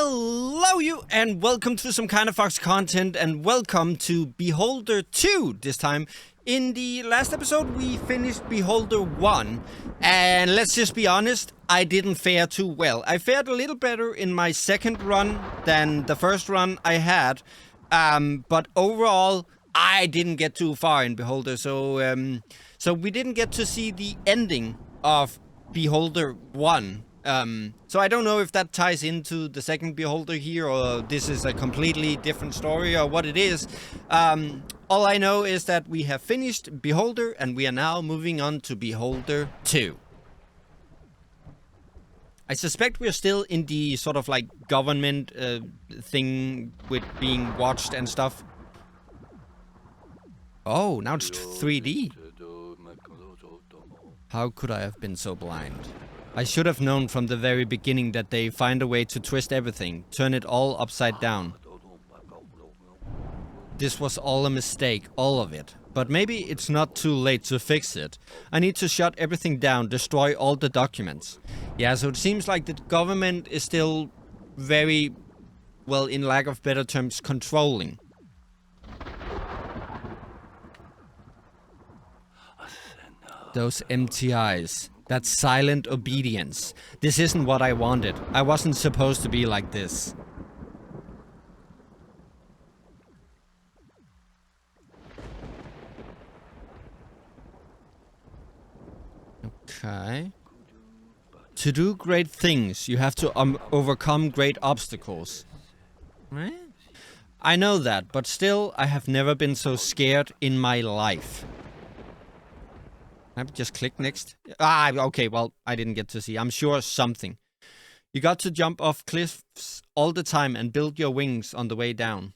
Hello you and welcome to some Kind of Fox content and welcome to Beholder 2 this time. In the last episode we finished Beholder 1 and let's just be honest, I didn't fare too well. I fared a little better in my second run than the first run I had, but overall I didn't get too far in Beholder, so we didn't get to see the ending of Beholder 1. So I don't know if that ties into the second Beholder here, or this is a completely different story, or what it is. All I know is that we have finished Beholder, and we are now moving on to Beholder 2. I suspect we're still in the sort of like government thing with being watched and stuff. Oh, now it's 3D. How could I have been so blind? I should have known from the very beginning that they find a way to twist everything, turn it all upside down. This was all a mistake, all of it. But maybe it's not too late to fix it. I need to shut everything down, destroy all the documents. Yeah, so it seems like the government is still very, well, in lack of better terms, controlling. Those empty eyes. That silent obedience. This isn't what I wanted. I wasn't supposed to be like this. Okay. To do great things, you have to overcome great obstacles. Right? I know that, but still, I have never been so scared in my life. I just click next. Ah, okay, well, I didn't get to see. I'm sure something. You got to jump off cliffs all the time and build your wings on the way down.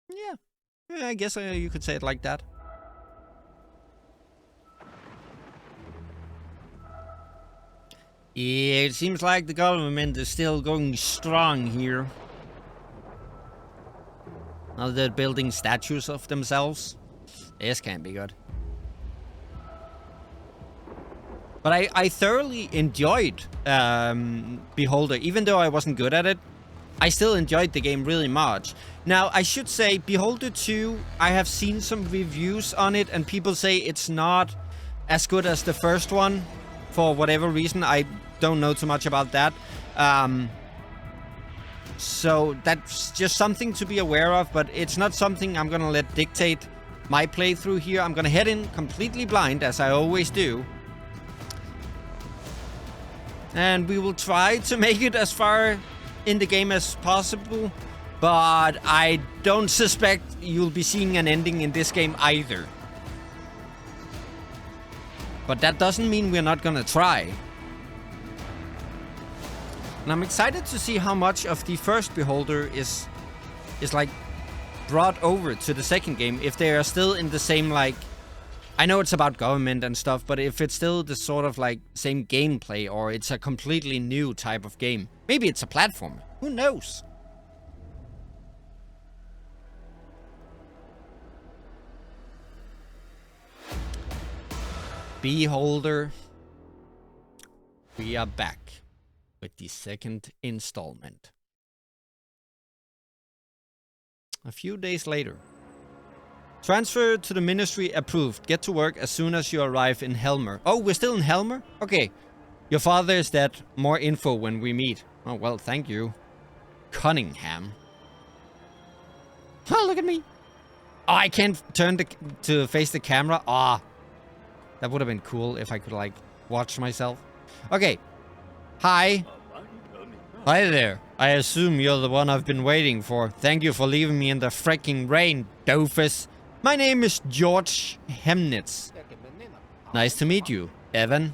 Yeah, I guess you could say it like that. Yeah, it seems like the government is still going strong here. Now they're building statues of themselves. This can't be good. But I thoroughly enjoyed Beholder. Even though I wasn't good at it, I still enjoyed the game really much. Now, I should say, Beholder 2, I have seen some reviews on it, and people say it's not as good as the first one. For whatever reason, I don't know too much about that. So that's just something to be aware of, but it's not something I'm gonna let dictate my playthrough here. I'm gonna head in completely blind, as I always do. And we will try to make it as far in the game as possible. But I don't suspect you'll be seeing an ending in this game either. But that doesn't mean we're not gonna try. And I'm excited to see how much of the first Beholder is like brought over to the second game. If they are still in the same, like, I know it's about government and stuff, but if it's still the sort of like same gameplay, or it's a completely new type of game. Maybe it's a platform. Who knows? Beholder. We are back with the second installment. A few days later. Transfer to the ministry approved. Get to work as soon as you arrive in Helmer. Oh, we're still in Helmer? Okay. Your father is dead. More info when we meet. Oh, well, thank you. Cunningham. Oh, look at me. Oh, I can't turn to face the camera. Ah. That would have been cool if I could, like, watch myself. Okay. Hi. Hi there. I assume you're the one I've been waiting for. Thank you for leaving me in the freaking rain, doofus. My name is George Hemnitz. Nice to meet you, Evan.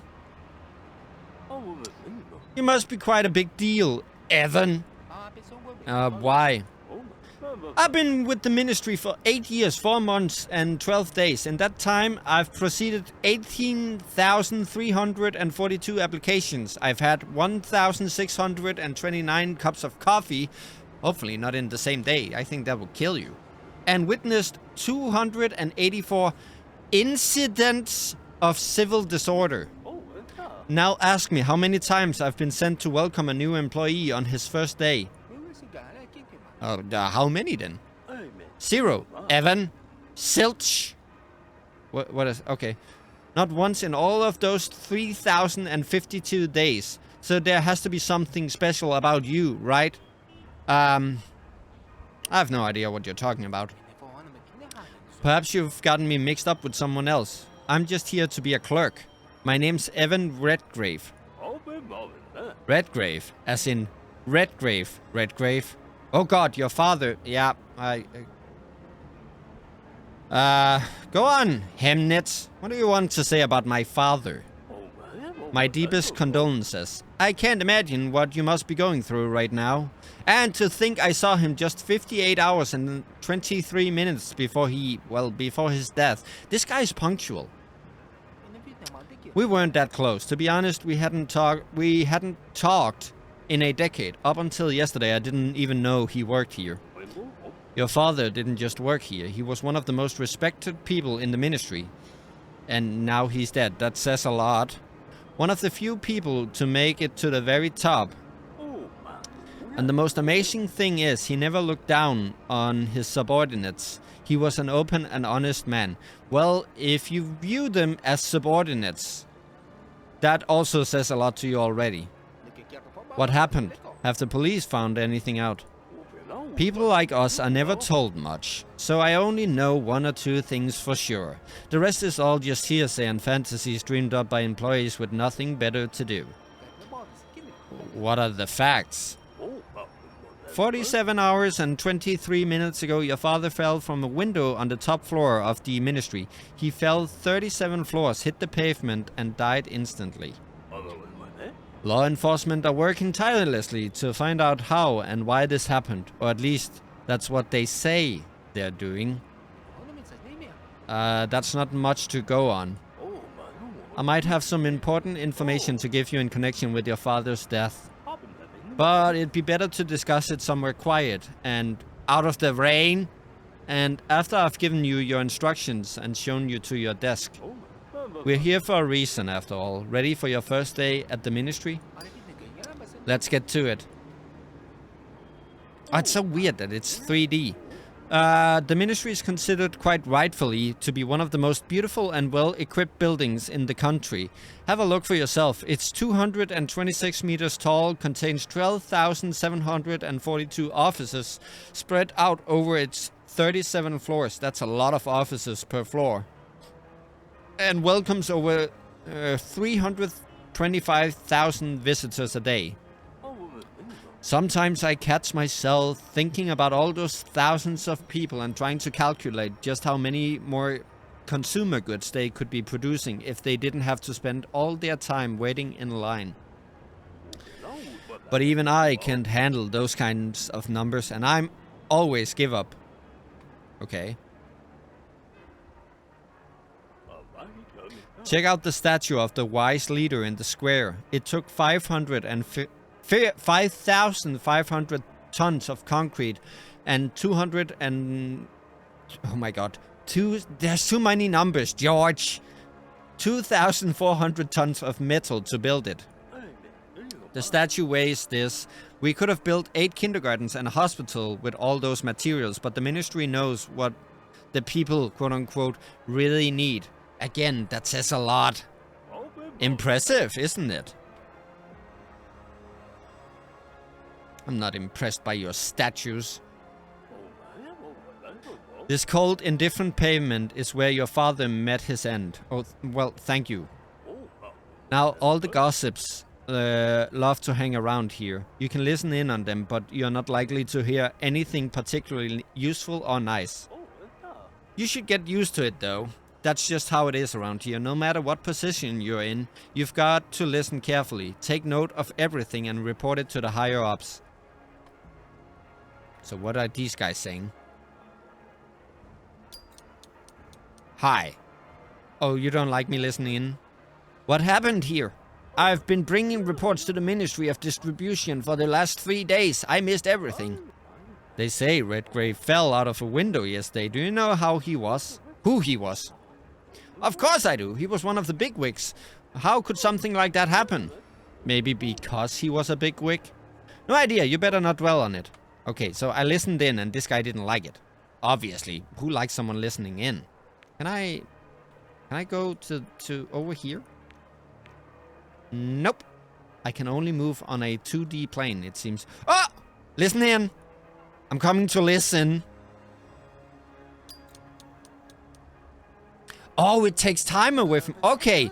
You must be quite a big deal, Evan. Why? I've been with the ministry for 8 years, 4 months and 12 days. In that time, I've proceeded 18,342 applications. I've had 1,629 cups of coffee. Hopefully not in the same day. I think that will kill you. And witnessed 284 incidents of civil disorder. Now ask me how many times I've been sent to welcome a new employee on his first day. How many then? 0. Evan. Silch. What is... Okay. Not once in all of those 3,052 days. So there has to be something special about you, right? I have no idea what you're talking about. Perhaps you've gotten me mixed up with someone else. I'm just here to be a clerk. My name's Evan Redgrave. Redgrave, as in Redgrave. Redgrave. Oh god, your father. Yeah, go on, Hemnet. What do you want to say about my father? My deepest condolences. I can't imagine what you must be going through right now. And to think I saw him just 58 hours and 23 minutes before his death. This guy's punctual. We weren't that close. To be honest, we hadn't talked in a decade. Up until yesterday, I didn't even know he worked here. Your father didn't just work here. He was one of the most respected people in the ministry. And now he's dead. That says a lot. One of the few people to make it to the very top. And the most amazing thing is, he never looked down on his subordinates. He was an open and honest man. Well, if you view them as subordinates, that also says a lot to you already. What happened? Have the police found anything out? People like us are never told much, so I only know 1 or 2 things for sure. The rest is all just hearsay and fantasies dreamed up by employees with nothing better to do. What are the facts? 47 hours and 23 minutes ago, your father fell from a window on the top floor of the ministry. He fell 37 floors, hit the pavement, and died instantly. Law enforcement are working tirelessly to find out how and why this happened, or at least that's what they say they're doing. That's not much to go on. I might have some important information to give you in connection with your father's death. But it'd be better to discuss it somewhere quiet and out of the rain. And after I've given you your instructions and shown you to your desk. We're here for a reason, after all. Ready for your first day at the ministry? Let's get to it. Oh, it's so weird that it's 3D. The ministry is considered quite rightfully to be one of the most beautiful and well-equipped buildings in the country. Have a look for yourself. It's 226 meters tall, contains 12,742 offices spread out over its 37 floors. That's a lot of offices per floor. And welcomes over 325,000 visitors a day. Sometimes I catch myself thinking about all those thousands of people and trying to calculate just how many more consumer goods they could be producing if they didn't have to spend all their time waiting in line. But even I can't handle those kinds of numbers, and I'm always give up. Okay. Check out the statue of the wise leader in the square. It took 5,500 tons of concrete and 200 and... Oh my god. There's too many numbers, George. 2,400 tons of metal to build it. The statue weighs this. We could have built 8 kindergartens and a hospital with all those materials, but the ministry knows what the people, quote-unquote, really need. Again, that says a lot. Impressive, isn't it? I'm not impressed by your statues. This cold, indifferent pavement is where your father met his end. Oh, well, thank you. Now, all the gossips love to hang around here. You can listen in on them, but you're not likely to hear anything particularly useful or nice. You should get used to it, though. That's just how it is around here. No matter what position you're in, you've got to listen carefully. Take note of everything and report it to the higher-ups. So what are these guys saying? Hi. Oh, you don't like me listening in? What happened here? I've been bringing reports to the Ministry of Distribution for the last 3 days. I missed everything. They say Redgrave fell out of a window yesterday. Do you know how he was? Who he was? Of course I do. He was one of the bigwigs. How could something like that happen? Maybe because he was a bigwig? No idea, you better not dwell on it. Okay, so I listened in and this guy didn't like it. Obviously, who likes someone listening in? Can I go to over here? Nope. I can only move on a 2D plane, it seems. Oh! Listen in! I'm coming to listen. Oh, it takes time away from... Okay.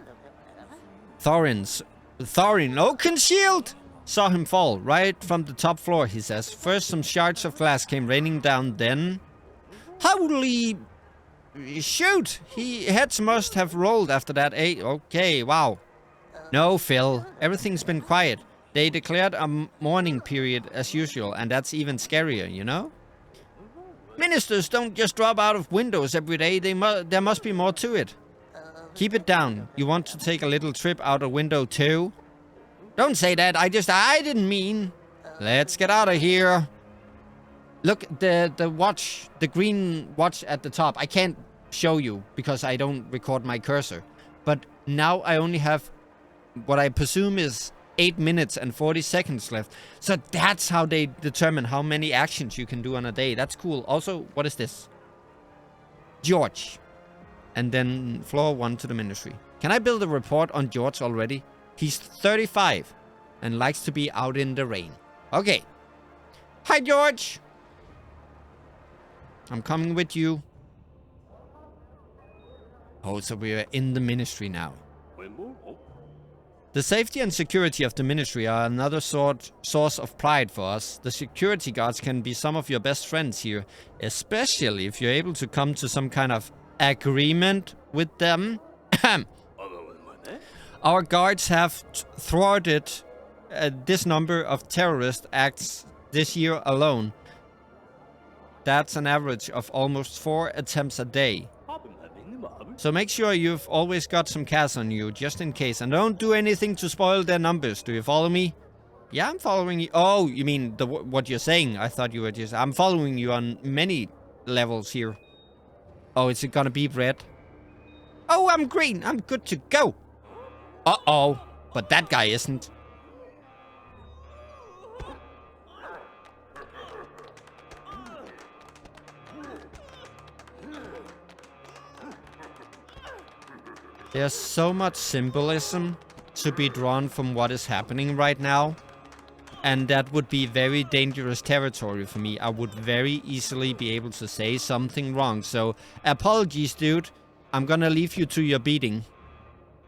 Thorin Oakenshield saw him fall right from the top floor, he says. First, some shards of glass came raining down, then... Holy... Shoot! His heads must have rolled after that, eh? Okay, wow. No, Phil. Everything's been quiet. They declared a mourning period as usual, and that's even scarier, you know? Ministers don't just drop out of windows every day. There must be more to it. Keep it down. You want to take a little trip out a window too? Don't say that. I didn't mean. Let's get out of here. Look, the watch, the green watch at the top. I can't show you because I don't record my cursor. But now I only have what I presume is 8 minutes and 40 seconds left. So that's how they determine how many actions you can do on a day. That's cool. Also, what is this? George. And then floor 1 to the ministry. Can I build a report on George already? He's 35 and likes to be out in the rain. Okay. Hi, George. I'm coming with you. Oh, so we're in the ministry now. The safety and security of the ministry are another source of pride for us. The security guards can be some of your best friends here, especially if you're able to come to some kind of agreement with them. Our guards have thwarted this number of terrorist acts this year alone. That's an average of almost 4 attempts a day. So make sure you've always got some cash on you, just in case. And don't do anything to spoil their numbers. Do you follow me? Yeah, I'm following you. Oh, you mean what you're saying? I thought you were just... I'm following you on many levels here. Oh, is it gonna be red? Oh, I'm green. I'm good to go. Uh-oh. But that guy isn't. There's so much symbolism to be drawn from what is happening right now. And that would be very dangerous territory for me. I would very easily be able to say something wrong. So, apologies, dude. I'm gonna leave you to your beating.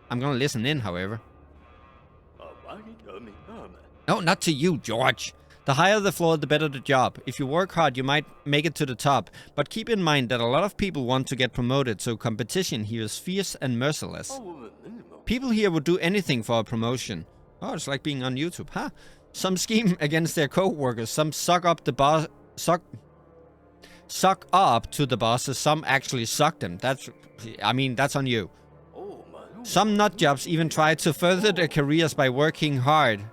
I'm gonna listen in, however. No, not to you, George. The higher the floor, the better the job. If you work hard, you might make it to the top. But keep in mind that a lot of people want to get promoted, so competition here is fierce and merciless. People here would do anything for a promotion. Oh, it's like being on YouTube, huh? Some scheme against their co-workers. Some suck up the boss... Suck up to the bosses. Some actually suck them. That's on you. Some nutjobs even try to further their careers by working hard.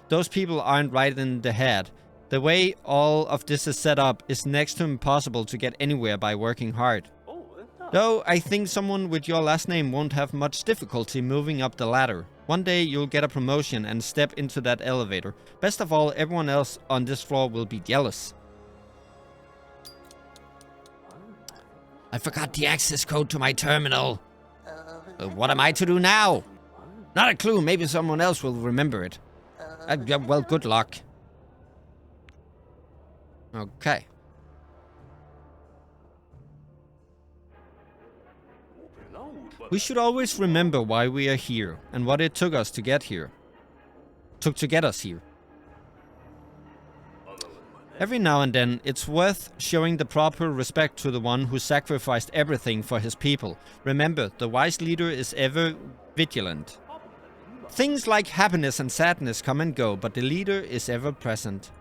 Those people aren't right in the head. The way all of this is set up is next to impossible to get anywhere by working hard. Though I think someone with your last name won't have much difficulty moving up the ladder. One day you'll get a promotion and step into that elevator. Best of all, everyone else on this floor will be jealous. I forgot the access code to my terminal. What am I to do now? Not a clue. Maybe someone else will remember it. Well, good luck. Okay. We should always remember why we are here and what it took us to get here. To get us here. Every now and then, it's worth showing the proper respect to the one who sacrificed everything for his people. Remember, the wise leader is ever vigilant. Things like happiness and sadness come and go, but the leader is ever present.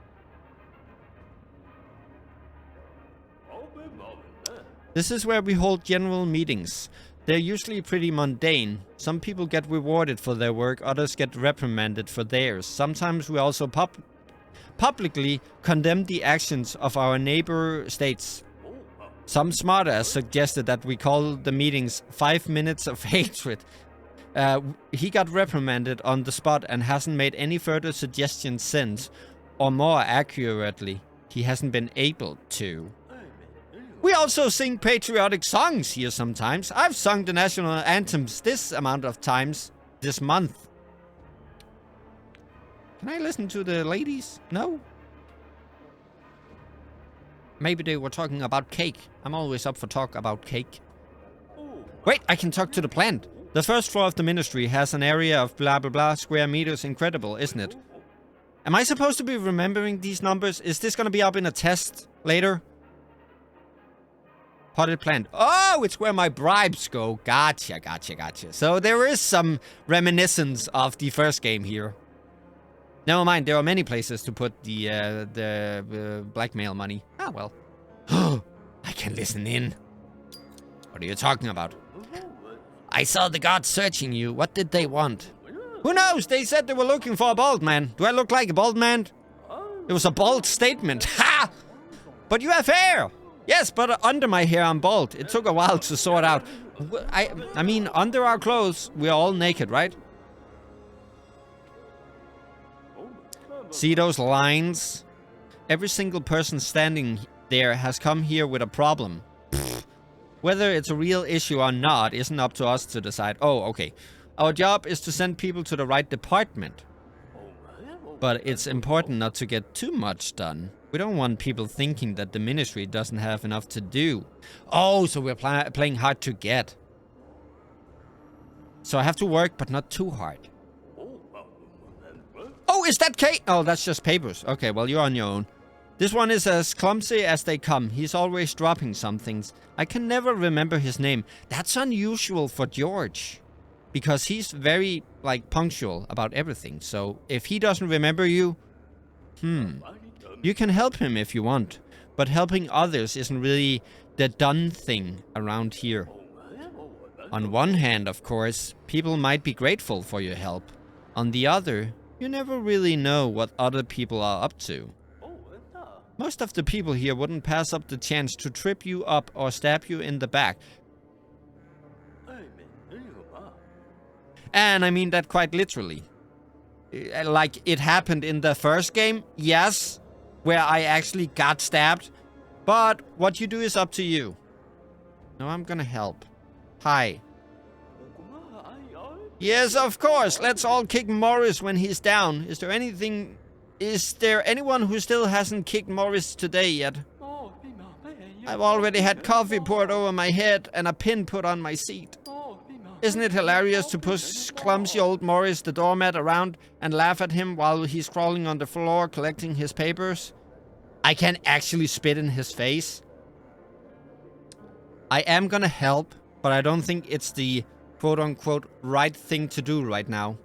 This is where we hold general meetings. They're usually pretty mundane. Some people get rewarded for their work, others get reprimanded for theirs. Sometimes we also publicly condemn the actions of our neighbor states. Some smartass suggested that we call the meetings 5 minutes of hatred. He got reprimanded on the spot and hasn't made any further suggestions since. Or more accurately, he hasn't been able to. We also sing patriotic songs here sometimes. I've sung the national anthems this amount of times this month. Can I listen to the ladies? No? Maybe they were talking about cake. I'm always up for talk about cake. Wait, I can talk to the plant. The first floor of the ministry has an area of blah blah blah square meters. Incredible, isn't it? Am I supposed to be remembering these numbers? Is this gonna be up in a test later? Potted plant. Oh, it's where my bribes go. Gotcha. So there is some reminiscence of the first game here. Never mind, there are many places to put the blackmail money. Ah, well. I can listen in. What are you talking about? I saw the guards searching you. What did they want? Who knows? They said they were looking for a bald man. Do I look like a bald man? It was a bold statement. Ha! But you have hair! Yes, but under my hair I'm bald. It took a while to sort out. I mean, under our clothes, we're all naked, right? See those lines? Every single person standing there has come here with a problem. Pfft. Whether it's a real issue or not isn't up to us to decide. Oh, okay. Our job is to send people to the right department. But it's important not to get too much done. We don't want people thinking that the ministry doesn't have enough to do. Oh, so we're playing hard to get. So I have to work, but not too hard. Oh, is that Kate? Oh, that's just papers. Okay, well, you're on your own. This one is as clumsy as they come. He's always dropping some things. I can never remember his name. That's unusual for George. Because he's very, like, punctual about everything. So if he doesn't remember you, you can help him if you want. But helping others isn't really the done thing around here. On one hand, of course, people might be grateful for your help. On the other, you never really know what other people are up to. Most of the people here wouldn't pass up the chance to trip you up or stab you in the back. And I mean that quite literally. Like it happened in the first game, yes, where I actually got stabbed. But what you do is up to you. No, I'm gonna help. Hi. Yes, of course. Let's all kick Morris when he's down. Is there anyone who still hasn't kicked Morris today yet? I've already had coffee poured over my head and a pin put on my seat. Isn't it hilarious to push clumsy old Morris the doormat around and laugh at him while he's crawling on the floor collecting his papers? I can actually spit in his face. I am gonna help, but I don't think it's the quote-unquote right thing to do right now.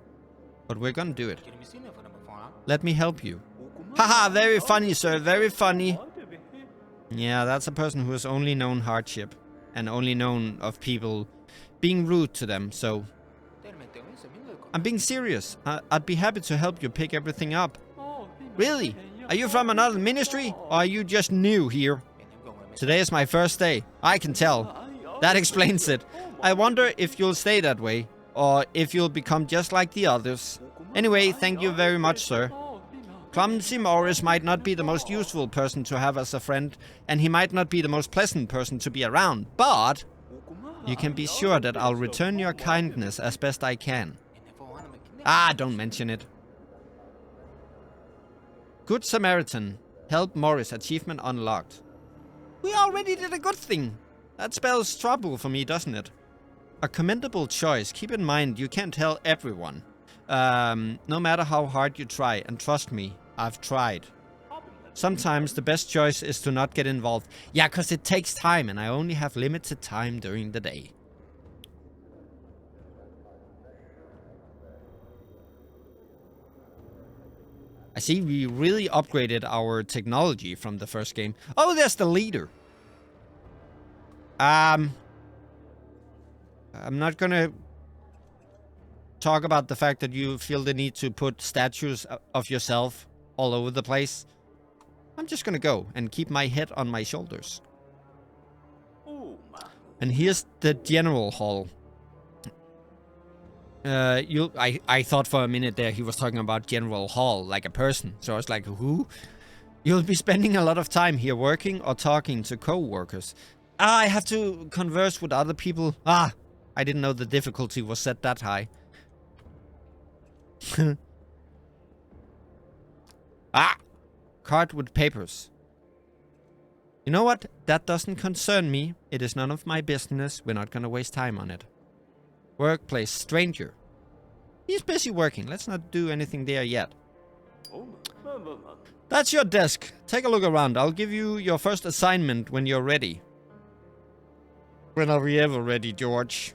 But we're gonna do it. Let me help you. Haha, very funny, sir, very funny. Yeah, that's a person who has only known hardship and only known of people being rude to them, so... I'm being serious. I'd be happy to help you pick everything up. Really? Are you from another ministry, or are you just new here? Today is my first day. I can tell. That explains it. I wonder if you'll stay that way, or if you'll become just like the others. Anyway, thank you very much, sir. Clumsy Morris might not be the most useful person to have as a friend, and he might not be the most pleasant person to be around, but... you can be sure that I'll return your kindness as best I can. Ah, don't mention it. Good Samaritan. Help Morris. Achievement unlocked. We already did a good thing. That spells trouble for me, doesn't it? A commendable choice. Keep in mind, you can't tell everyone. No matter how hard you try, and trust me, I've tried. Sometimes the best choice is to not get involved. Yeah, because it takes time, and I only have limited time during the day. I see we really upgraded our technology from the first game. Oh, there's the leader. I'm not gonna talk about the fact that you feel the need to put statues of yourself all over the place. I'm just gonna go and keep my head on my shoulders. And here's the general hall. I thought for a minute there he was talking about General Hall, like a person. So I was like, who? You'll be spending a lot of time here working or talking to co-workers. I have to converse with other people. I didn't know the difficulty was set that high. Card with papers. You know what? That doesn't concern me. It is none of my business. We're not gonna waste time on it. Workplace, stranger. He's busy working. Let's not do anything there yet. That's your desk. Take a look around. I'll give you your first assignment when you're ready. When are we ever ready, George?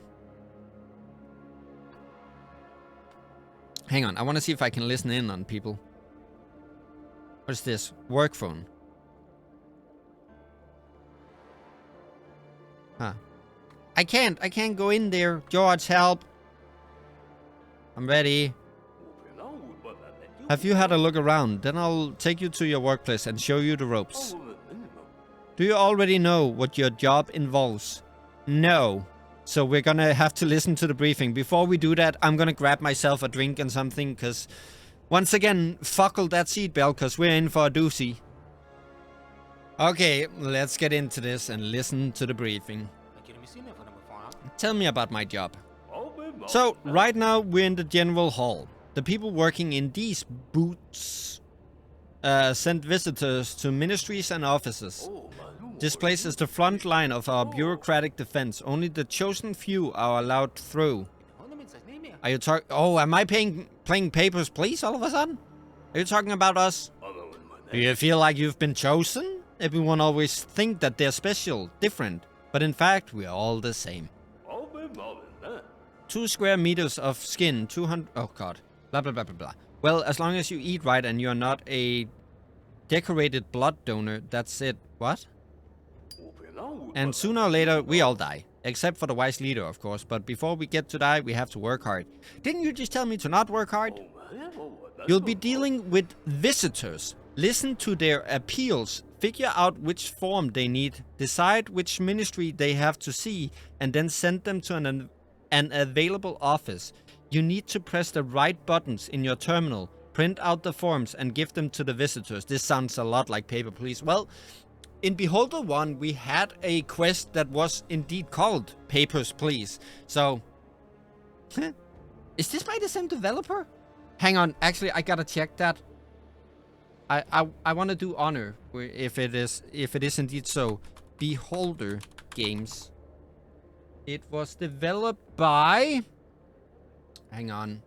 Hang on. I want to see if I can listen in on people. What's this? Work phone. Huh. I can't go in there. George, help. I'm ready. Have you had a look around? Then I'll take you to your workplace and show you the ropes. Do you already know what your job involves? No. So we're gonna have to listen to the briefing. Before we do that, I'm gonna grab myself a drink and something, because once again, fuckle that seatbelt, because we're in for a doozy. Okay, let's get into this and listen to the briefing. Tell me about my job. So, right now we're in the general hall. The people working in these booths send visitors to ministries and offices. This place is the front line of our bureaucratic defense. Only the chosen few are allowed through. Are you talking? Oh, am I playing Papers, Please, all of a sudden? Are you talking about us? Do you feel like you've been chosen? Everyone always think that they're special, different. But in fact, we are all the same. 2 square meters of skin, 200... Oh, God. Blah, blah, blah, blah, blah. Well, as long as you eat right and you're not a decorated blood donor, that's it. What? And sooner or later, we all die. Except for the wise leader, of course. But before we get to die, we have to work hard. Didn't you just tell me to not work hard? You'll be dealing with visitors. Listen to their appeals. Figure out which form they need. Decide which ministry they have to see. And then send them to an available office. You need to press the right buttons in your terminal. Print out the forms and give them to the visitors. This sounds a lot like Paper Please. Well, in Beholder 1, we had a quest that was indeed called Papers, Please. So, is this by the same developer? Hang on, actually, I gotta check that. I want to do honor if it is indeed so. Beholder Games. It was developed by... Hang on.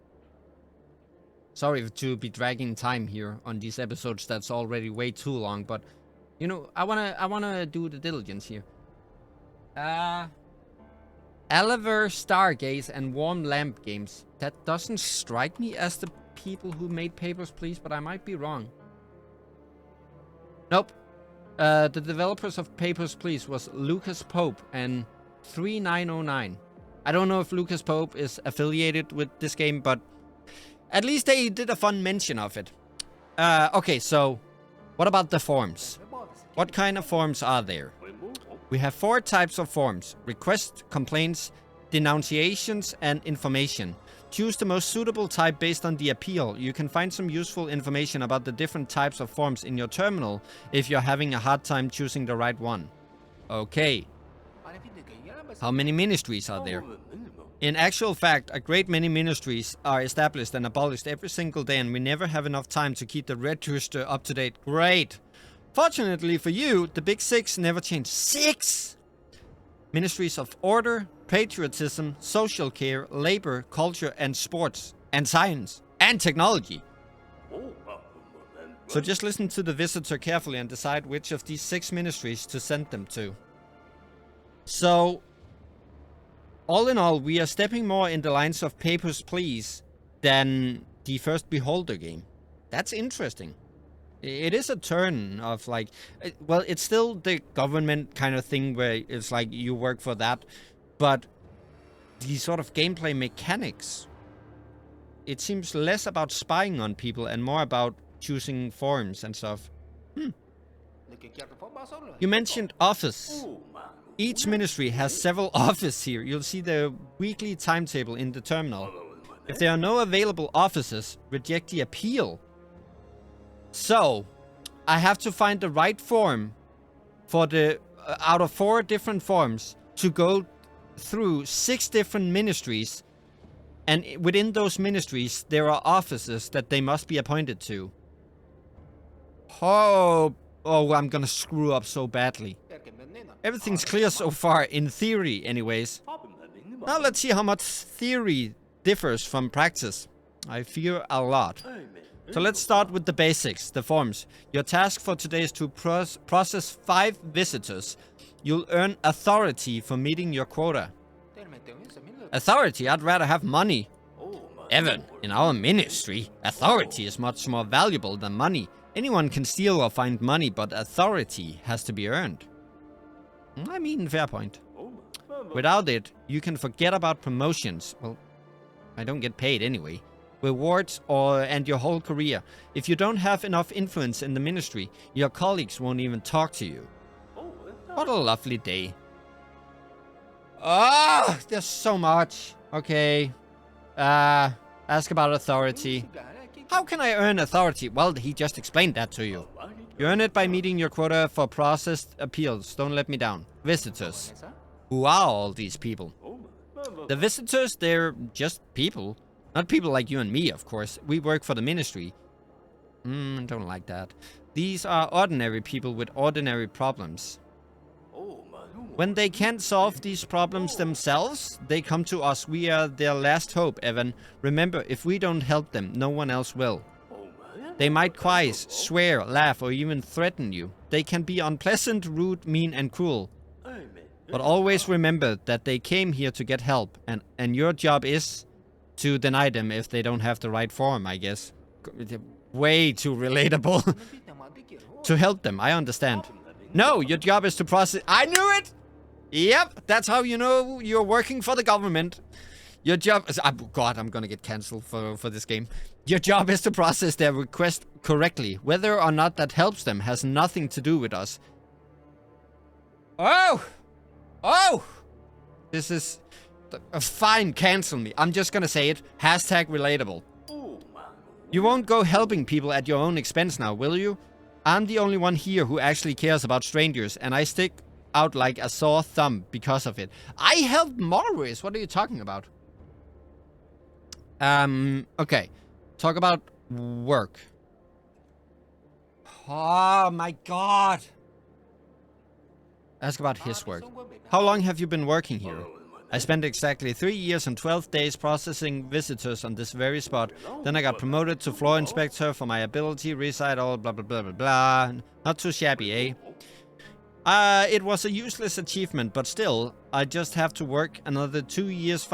Sorry to be dragging time here on these episodes. That's already way too long, but you know, I wanna do the diligence here. Aliver Stargaze and Warm Lamp Games. That doesn't strike me as the people who made Papers, Please, but I might be wrong. Nope. The developers of Papers, Please was Lucas Pope and 3909. I don't know if Lucas Pope is affiliated with this game, but at least they did a fun mention of it. Okay, so what about the forms? What kind of forms are there? We have 4 types of forms: requests, complaints, denunciations, and information. Choose the most suitable type based on the appeal. You can find some useful information about the different types of forms in your terminal if you're having a hard time choosing the right one. Okay. How many ministries are there? In actual fact, a great many ministries are established and abolished every single day, and we never have enough time to keep the register up to date. Great! Fortunately for you, the big 6 never change. 6! Ministries of order, patriotism, social care, labor, culture, and sports, and science, and technology. So just listen to the visitor carefully and decide which of these 6 ministries to send them to. So, all in all, we are stepping more in the lines of Papers, Please than the first Beholder game. That's interesting. It is a turn of like, well, it's still the government kind of thing where it's like you work for that, but the sort of gameplay mechanics, it seems less about spying on people and more about choosing forms and stuff. You mentioned office. Each ministry has several offices here. You'll see the weekly timetable in the terminal. If there are no available officers, reject the appeal. So, I have to find the right form for the out of 4 different forms to go through 6 different ministries, and within those ministries there are officers that they must be appointed to. Oh, I'm gonna screw up so badly. Everything's clear so far, in theory anyways. Now let's see how much theory differs from practice. I fear a lot. So let's start with the basics, the forms. Your task for today is to process 5 visitors. You'll earn authority for meeting your quota. Authority? I'd rather have money. Evan, in our ministry, authority is much more valuable than money. Anyone can steal or find money, but authority has to be earned. I mean, fair point. Without it, you can forget about promotions. Well, I don't get paid anyway. Rewards and your whole career. If you don't have enough influence in the ministry, your colleagues won't even talk to you. What a lovely day. Ah, there's so much. Okay. Ask about authority. How can I earn authority? Well, he just explained that to you. You earn it by meeting your quota for processed appeals. Don't let me down. Visitors. Who are all these people? The visitors, they're just people. Not people like you and me, of course. We work for the ministry. Don't like that. These are ordinary people with ordinary problems. When they can't solve these problems themselves, they come to us. We are their last hope, Evan. Remember, if we don't help them, no one else will. They might quiz, swear, laugh, or even threaten you. They can be unpleasant, rude, mean, and cruel. But always remember that they came here to get help, and your job is to deny them if they don't have the right form, I guess. Way too relatable. To help them, I understand. No, your job is to process... I knew it! Yep, that's how you know you're working for the government. Your job is... Oh God, I'm gonna get cancelled for this game. Your job is to process their request correctly. Whether or not that helps them has nothing to do with us. Oh! Oh! This is... Fine, cancel me. I'm just gonna say it. Hashtag relatable. You won't go helping people at your own expense now, will you? I'm the only one here who actually cares about strangers, and I stick out like a sore thumb because of it. I helped Morris. What are you talking about? Okay. Talk about work. Oh my God. Ask about his work. How long have you been working here? I spent exactly 3 years and 12 days processing visitors on this very spot. Then I got promoted to floor inspector for my ability, recital, blah blah blah blah blah. Not too shabby, eh? It was a useless achievement, but still, I just have to work another 2 years,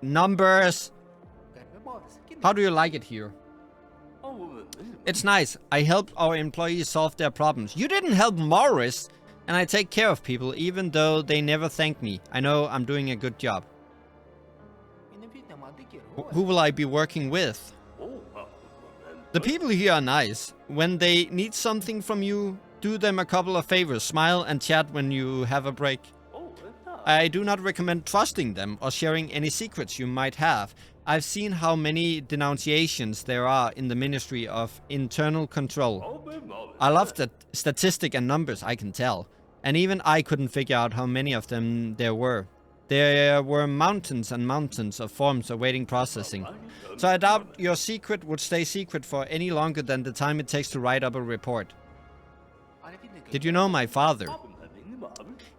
Numbers! How do you like it here? It's nice. I helped our employees solve their problems. You didn't help Morris! And I take care of people, even though they never thank me. I know I'm doing a good job. Who will I be working with? The people here are nice. When they need something from you, do them a couple of favors. Smile and chat when you have a break. I do not recommend trusting them or sharing any secrets you might have. I've seen how many denunciations there are in the Ministry of Internal Control. I love the statistic and numbers, I can tell. And even I couldn't figure out how many of them there were. There were mountains and mountains of forms awaiting processing. So I doubt your secret would stay secret for any longer than the time it takes to write up a report. Did you know my father?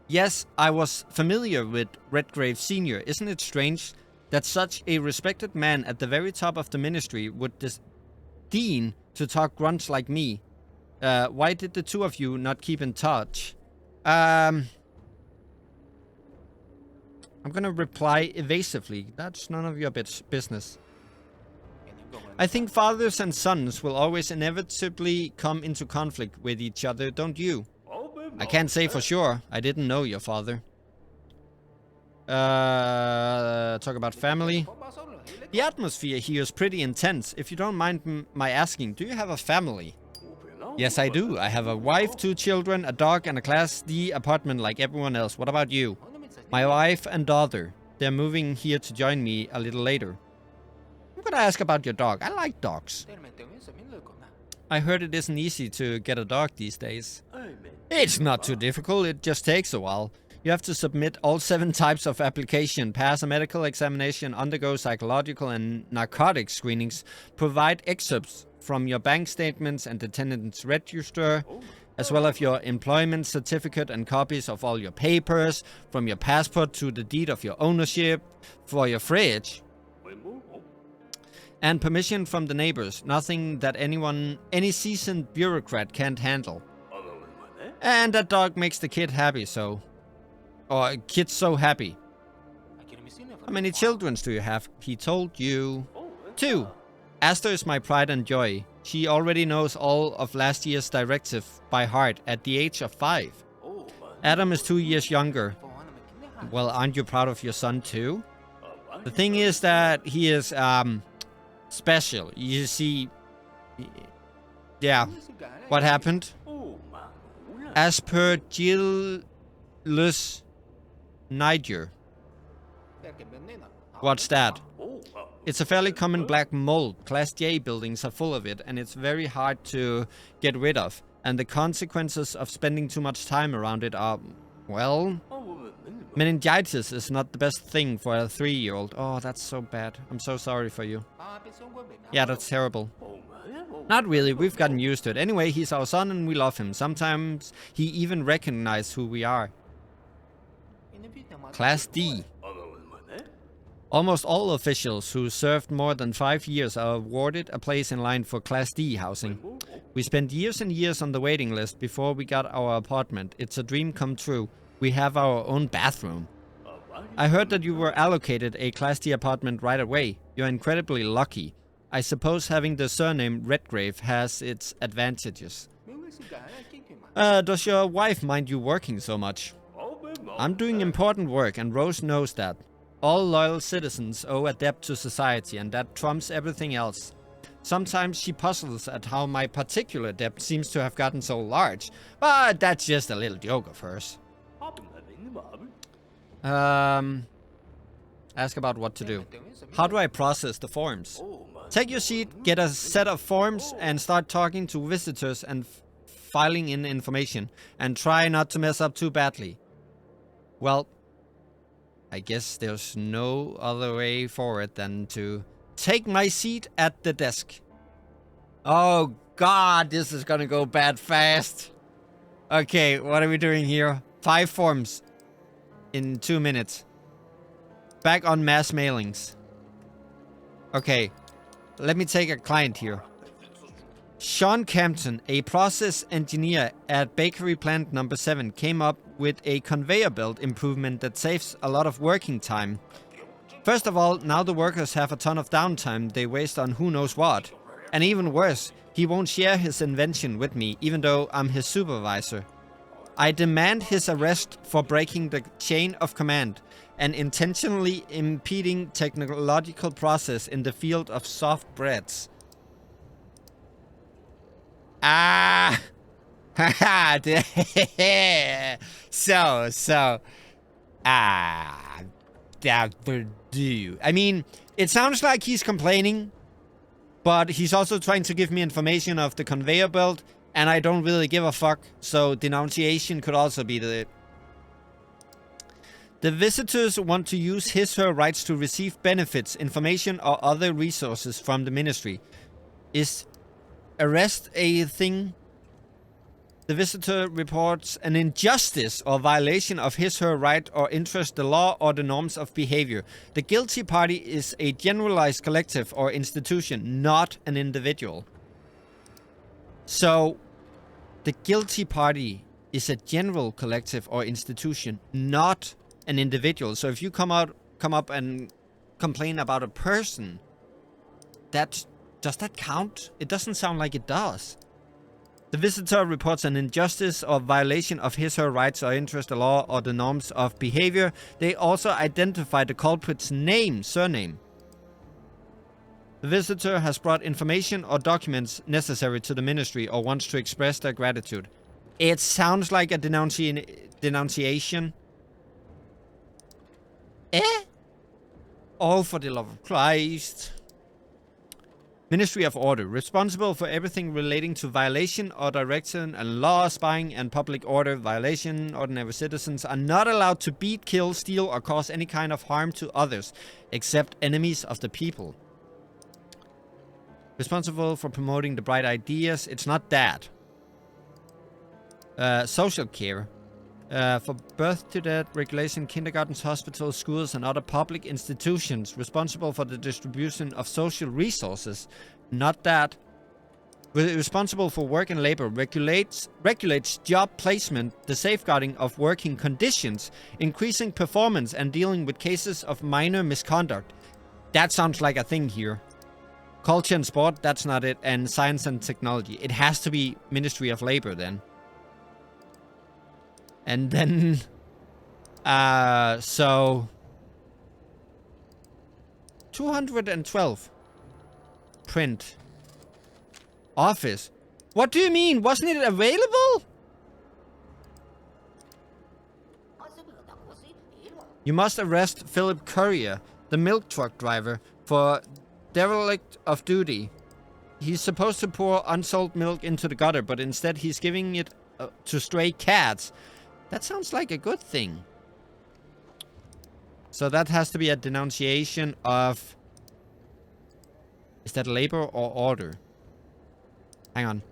Yes, I was familiar with Redgrave Sr. Isn't it strange that such a respected man at the very top of the ministry would disdain to talk grunts like me? Why did the two of you not keep in touch? I'm gonna reply evasively. That's none of your business. I think fathers and sons will always inevitably come into conflict with each other, don't you? I can't say for sure. I didn't know your father. Talk about family. The atmosphere here is pretty intense. If you don't mind my asking, do you have a family? Yes, I do. I have a wife, 2 children, a dog, and a Class D apartment like everyone else. What about you? My wife and daughter. They're moving here to join me a little later. I'm gonna ask about your dog. I like dogs. I heard it isn't easy to get a dog these days. It's not too difficult, it just takes a while. You have to submit all 7 types of application, pass a medical examination, undergo psychological and narcotic screenings, provide excerpts from your bank statements and attendance register, as well as your employment certificate and copies of all your papers, from your passport to the deed of your ownership, for your fridge, and permission from the neighbors, nothing that any seasoned bureaucrat can't handle. And that dog makes the kid happy, or kids so happy. How many children do you have? He told you. 2. Asta is my pride and joy. She already knows all of last year's directive by heart at the age of 5. Adam is 2 years younger. Well, aren't you proud of your son too? The thing is that he is special. You see, yeah, what happened? As per Gilles Niger. What's that? It's a fairly common black mold. Class J buildings are full of it, and it's very hard to get rid of. And the consequences of spending too much time around it are, well, meningitis is not the best thing for a 3-year-old. Oh, that's so bad. I'm so sorry for you. Yeah, that's terrible. Not really, we've gotten used to it. Anyway, he's our son and we love him. Sometimes he even recognizes who we are. Class D. Almost all officials who served more than 5 years are awarded a place in line for Class D housing. We spent years and years on the waiting list before we got our apartment. It's a dream come true. We have our own bathroom. I heard that you were allocated a Class D apartment right away. You're incredibly lucky. I suppose having the surname Redgrave has its advantages. Does your wife mind you working so much? I'm doing important work and Rose knows that. All loyal citizens owe a debt to society and that trumps everything else. Sometimes she puzzles at how my particular debt seems to have gotten so large, but that's just a little joke of hers. Ask about what to do. How do I process the forms? Take your seat, get a set of forms and start talking to visitors and filing in information. And try not to mess up too badly. Well, I guess there's no other way forward than to take my seat at the desk. Oh God, this is gonna go bad fast. Okay, what are we doing here? 5 forms in 2 minutes. Back on mass mailings. Okay, let me take a client here. Sean Campton, a process engineer at Bakery Plant number 7, came up with a conveyor belt improvement that saves a lot of working time. First of all, now the workers have a ton of downtime they waste on who knows what. And even worse, he won't share his invention with me, even though I'm his supervisor. I demand his arrest for breaking the chain of command and intentionally impeding technological process in the field of soft breads. Ah! Haha! That will do. I mean, it sounds like he's complaining, but he's also trying to give me information of the conveyor belt, and I don't really give a fuck, so denunciation could also be the... The visitors want to use his/her rights to receive benefits, information, or other resources from the ministry. Is arrest a thing? The visitor reports an injustice or violation of his/her right or interest, the law, or the norms of behavior. The guilty party is a generalized collective or institution, not an individual. So, the guilty party is a general collective or institution, not an individual. So if you come up and complain about a person, does that count? It doesn't sound like it does. The visitor reports an injustice or violation of his/her rights or interest, the law, or the norms of behavior. They also identify the culprit's surname. The visitor has brought information or documents necessary to the ministry or wants to express their gratitude. It sounds like a denunciation. Eh? Oh, for the love of Christ. Ministry of Order, responsible for everything relating to violation or direction and law, spying and public order violation. Ordinary citizens are not allowed to beat, kill, steal, or cause any kind of harm to others, except enemies of the people. Responsible for promoting the bright ideas. It's not that. Social care. For birth to death, regulation, kindergartens, hospitals, schools, and other public institutions. Responsible for the distribution of social resources. Not that. Responsible for work and labor. Regulates job placement, the safeguarding of working conditions, increasing performance, and dealing with cases of minor misconduct. That sounds like a thing here. Culture and sport, that's not it. And science and technology. It has to be Ministry of Labor then. And then, so 212 print office. What do you mean? Wasn't it available? You must arrest Philip Courier, the milk truck driver, for derelict of duty. He's supposed to pour unsold milk into the gutter, but instead he's giving it to stray cats. That sounds like a good thing. So that has to be a denunciation of... Is that labor or order? Hang on.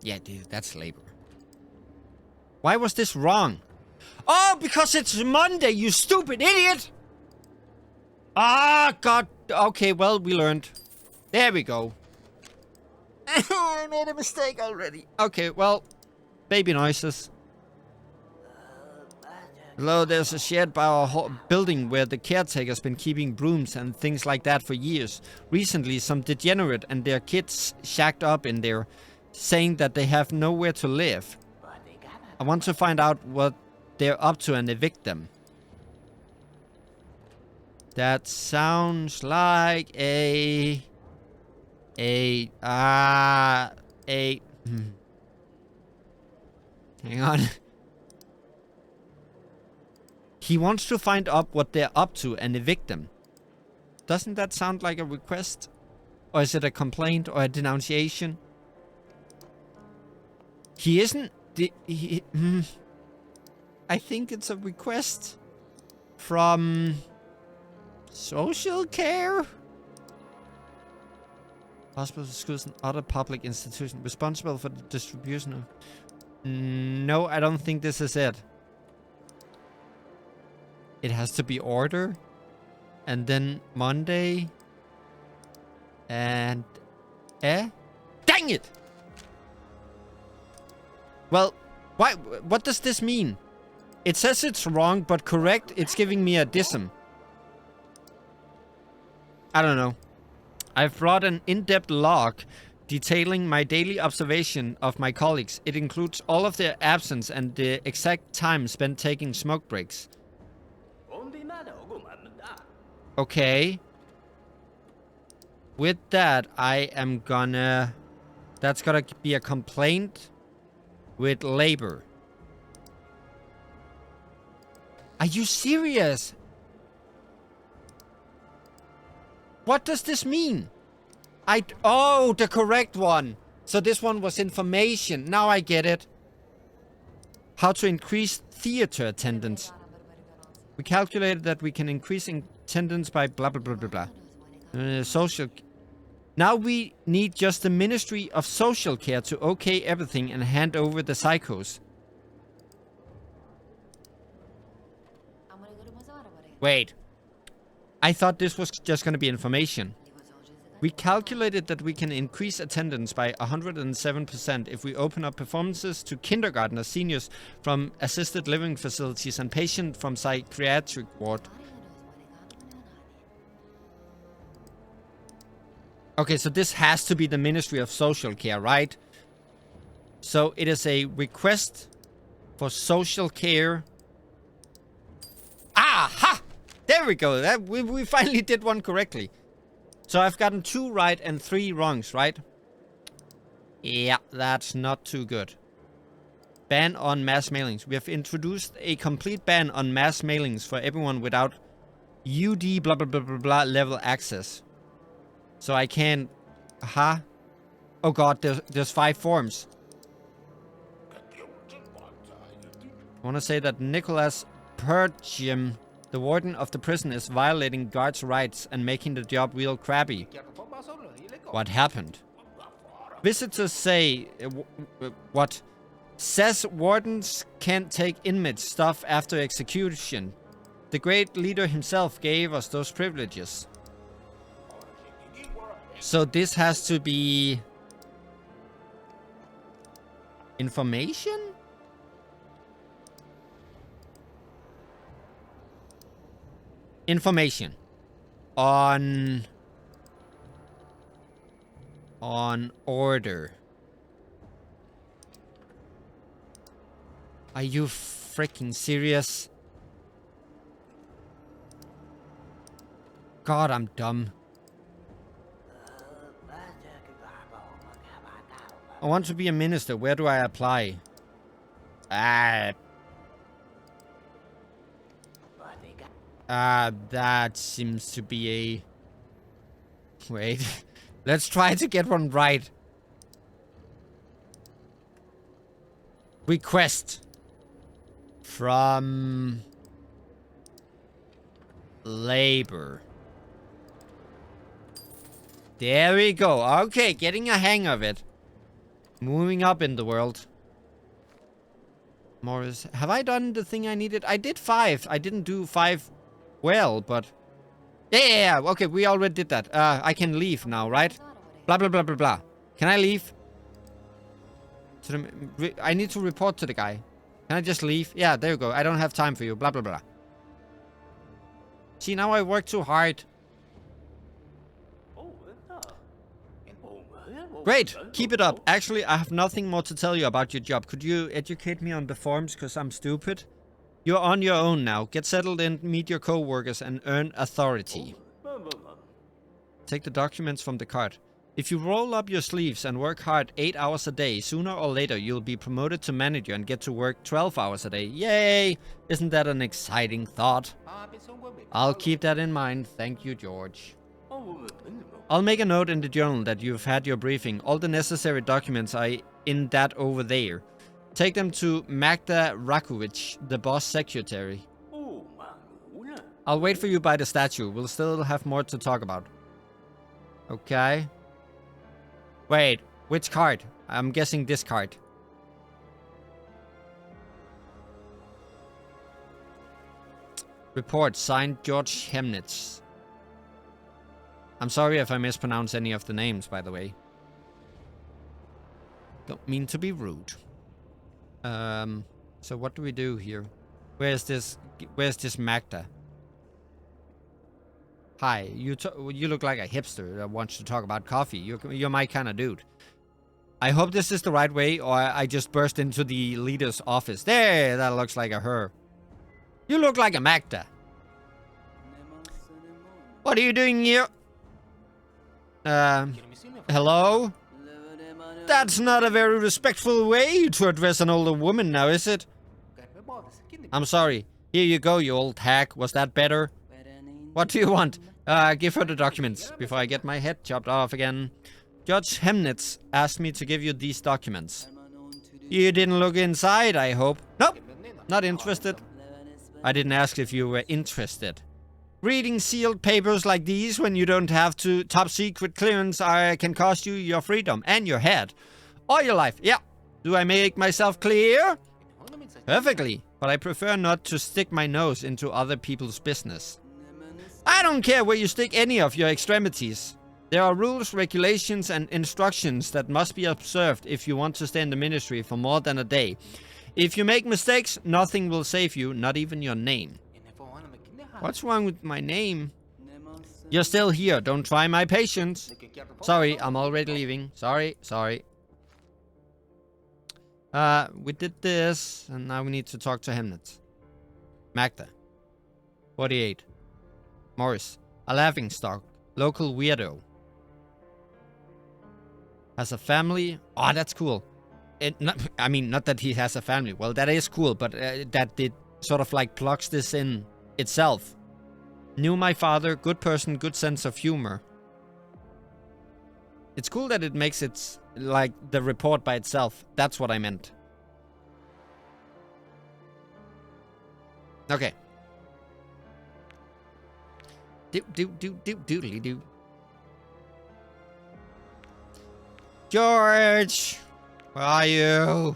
Yeah, dude, that's labor. Why was this wrong? Oh, because it's Monday, you stupid idiot! Ah, God. Okay, well, we learned. There we go. I made a mistake already. Okay, well, baby noises. Hello, there's a shed by our building where the caretaker's been keeping brooms and things like that for years. Recently, some degenerate and their kids shacked up in there, saying that they have nowhere to live. I want to find out what they're up to and evict them. That sounds like a... Hang on. He wants to find out what they're up to and evict them. Doesn't that sound like a request? Or is it a complaint or a denunciation? He isn't... I think it's a request from... social care? Hospitals, schools, and other public institutions responsible for the distribution of... No, I don't think this is it. It has to be order. And then Monday. And... Dang it! Well, why? What does this mean? It says it's wrong, but correct, it's giving me a dism. I don't know. I've brought an in-depth log detailing my daily observation of my colleagues. It includes all of their absence and the exact time spent taking smoke breaks. Okay. With that, I am gonna... That's gonna be a complaint with labor. Are you serious? What does this mean? Oh, the correct one. So this one was information. Now I get it. How to increase theater attendance. We calculated that we can increase attendance by blah, blah, blah, blah, blah. Social... Now we need just the Ministry of Social Care to okay everything and hand over the psychos. Wait. I thought this was just going to be information. We calculated that we can increase attendance by 107% if we open up performances to kindergartners, seniors from assisted living facilities, and patients from psychiatric ward. Okay, so this has to be the Ministry of Social Care, right? So it is a request for social care. Aha! There we go. We finally did one correctly. So I've gotten 2 right and 3 wrongs, right? Yeah, that's not too good. Ban on mass mailings. We have introduced a complete ban on mass mailings for everyone without UD blah blah blah blah blah level access. So I can't... Huh? Oh god, there's 5 forms. I want to say that Nicholas Pergim, the warden of the prison, is violating guards' rights and making the job real crappy. What happened? Visitors say... what? Says wardens can't take inmates stuff after execution. The great leader himself gave us those privileges. So this has to be... information? Information. On order. Are you freaking serious? God, I'm dumb. I want to be a minister. Where do I apply? That seems to be a... Wait. Let's try to get one right. Request. From... labor. There we go. Okay, getting a hang of it. Moving up in the world. Morris, have I done the thing I needed? I did 5. I didn't do 5 well, but... Yeah. Okay, we already did that. I can leave now, right? Blah, blah, blah, blah, blah. Can I leave? I need to report to the guy. Can I just leave? Yeah, there you go. I don't have time for you. Blah, blah, blah. See, now I work too hard. Great, keep it up. Actually, I have nothing more to tell you about your job. Could you educate me on the forms, because I'm stupid? You're on your own now. Get settled in, meet your co-workers, and earn authority. Take the documents from the cart. If you roll up your sleeves and work hard 8 hours a day, sooner or later you'll be promoted to manager and get to work 12 hours a day. Yay! Isn't that an exciting thought? I'll keep that in mind. Thank you, George. I'll make a note in the journal that you've had your briefing. All the necessary documents are in that over there. Take them to Magda Rakovic, the boss secretary. I'll wait for you by the statue. We'll still have more to talk about. Okay. Wait, which card? I'm guessing this card. Report signed George Hemnitz. I'm sorry if I mispronounce any of the names, by the way. Don't mean to be rude. So what do we do here? Where's this Magda? Hi, you look like a hipster that wants to talk about coffee. You're my kind of dude. I hope this is the right way, or I just burst into the leader's office. There, that looks like a her. You look like a Magda. What are you doing here? Hello? That's not a very respectful way to address an older woman now, is it? I'm sorry. Here you go, you old hack. Was that better? What do you want? Give her the documents before I get my head chopped off again. Judge Hemnitz asked me to give you these documents. You didn't look inside, I hope. Nope, not interested. I didn't ask if you were interested. Reading sealed papers like these when you don't have to top secret clearance can cost you your freedom and your head. Or your life, yeah. Do I make myself clear? Perfectly, but I prefer not to stick my nose into other people's business. I don't care where you stick any of your extremities. There are rules, regulations, and instructions that must be observed if you want to stay in the ministry for more than a day. If you make mistakes, nothing will save you, not even your name. What's wrong with my name? You're still here. Don't try my patience. Sorry, I'm already leaving. Sorry. We did this, and now we need to talk to Hemnitz. Magda. 48. Morris. A laughingstock. Local weirdo. Has a family. Oh, that's cool. I mean, not that he has a family. Well, that is cool, but that it sort of like plugs this in itself. Knew my father, good person, good sense of humor. It's cool that it makes it like the report by itself. That's what I meant. Okay. Doodly do. George! Where are you?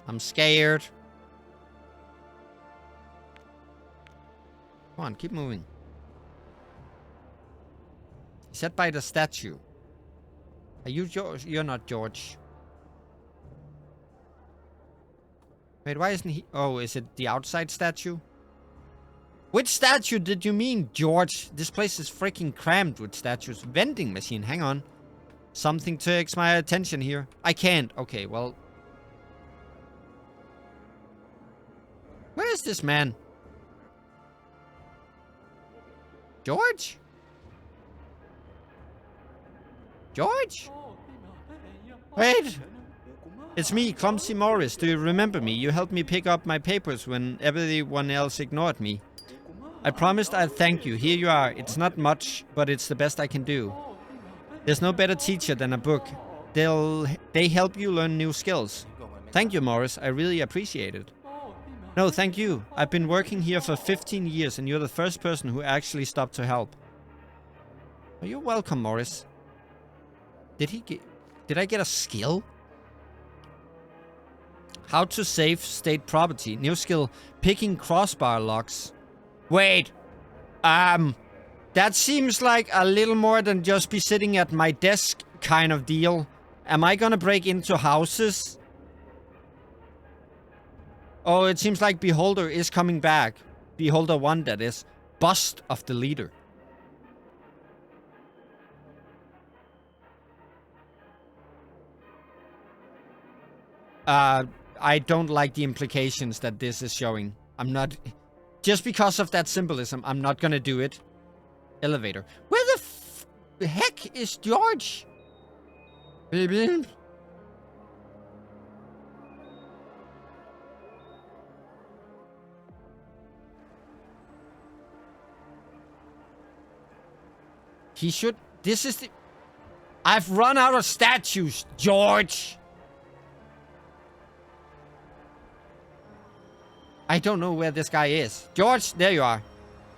I'm scared. Come on, keep moving. He sat by the statue. Are you George? You're not George. Wait, why isn't he? Oh, is it the outside statue? Which statue did you mean, George? This place is freaking crammed with statues. Vending machine, hang on. Something takes my attention here. I can't. Okay, well. Where is this man? George? George? Wait! It's me, Clumsy Morris. Do you remember me? You helped me pick up my papers when everyone else ignored me. I promised I'd thank you. Here you are. It's not much, but it's the best I can do. There's no better teacher than a book. They help you learn new skills. Thank you, Morris. I really appreciate it. No, thank you. I've been working here for 15 years and you're the first person who actually stopped to help. Oh, you're welcome, Morris. Did I get a skill? How to save state property. New skill, picking crossbar locks. Wait. That seems like a little more than just be sitting at my desk kind of deal. Am I gonna break into houses? Oh, it seems like Beholder is coming back. Beholder 1, that is. Bust of the leader. I don't like the implications that this is showing. I'm not... Just because of that symbolism, I'm not gonna do it. Elevator. Where the heck is George? Baby? He should... This is the... I've run out of statues, George! I don't know where this guy is. George, there you are.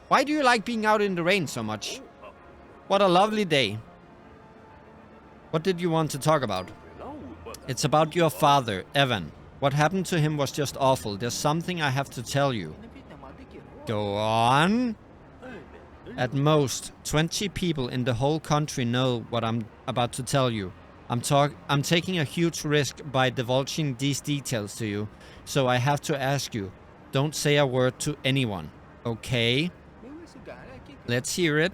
Why do you like being out in the rain so much? What a lovely day. What did you want to talk about? It's about your father, Evan. What happened to him was just awful. There's something I have to tell you. Go on. At most, 20 people in the whole country know what I'm about to tell you. I'm taking a huge risk by divulging these details to you. So I have to ask you, don't say a word to anyone. Okay? Let's hear it.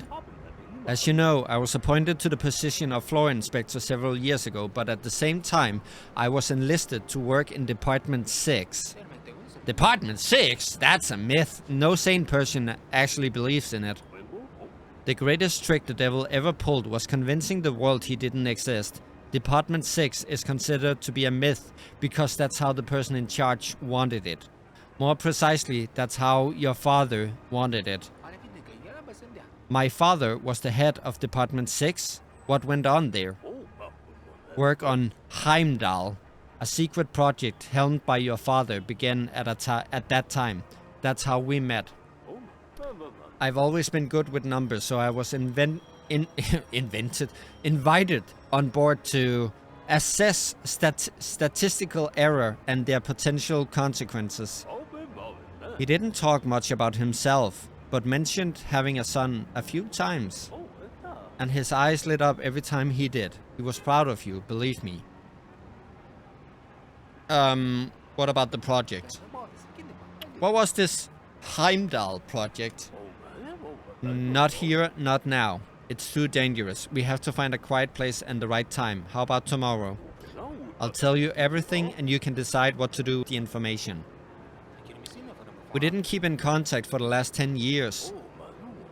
As you know, I was appointed to the position of floor inspector several years ago, but at the same time, I was enlisted to work in Department 6. Department 6? That's a myth. No sane person actually believes in it. The greatest trick the devil ever pulled was convincing the world he didn't exist. Department 6 is considered to be a myth because that's how the person in charge wanted it. More precisely, that's how your father wanted it. My father was the head of Department 6. What went on there? Work on Heimdall, a secret project helmed by your father, began at that time. That's how we met. I've always been good with numbers, so I was invited on board to assess statistical error and their potential consequences. He didn't talk much about himself, but mentioned having a son a few times. And his eyes lit up every time he did. He was proud of you, believe me. What about the project? What was this Heimdall project? Not here, not now. It's too dangerous. We have to find a quiet place and the right time. How about tomorrow? I'll tell you everything and you can decide what to do with the information. We didn't keep in contact for the last 10 years.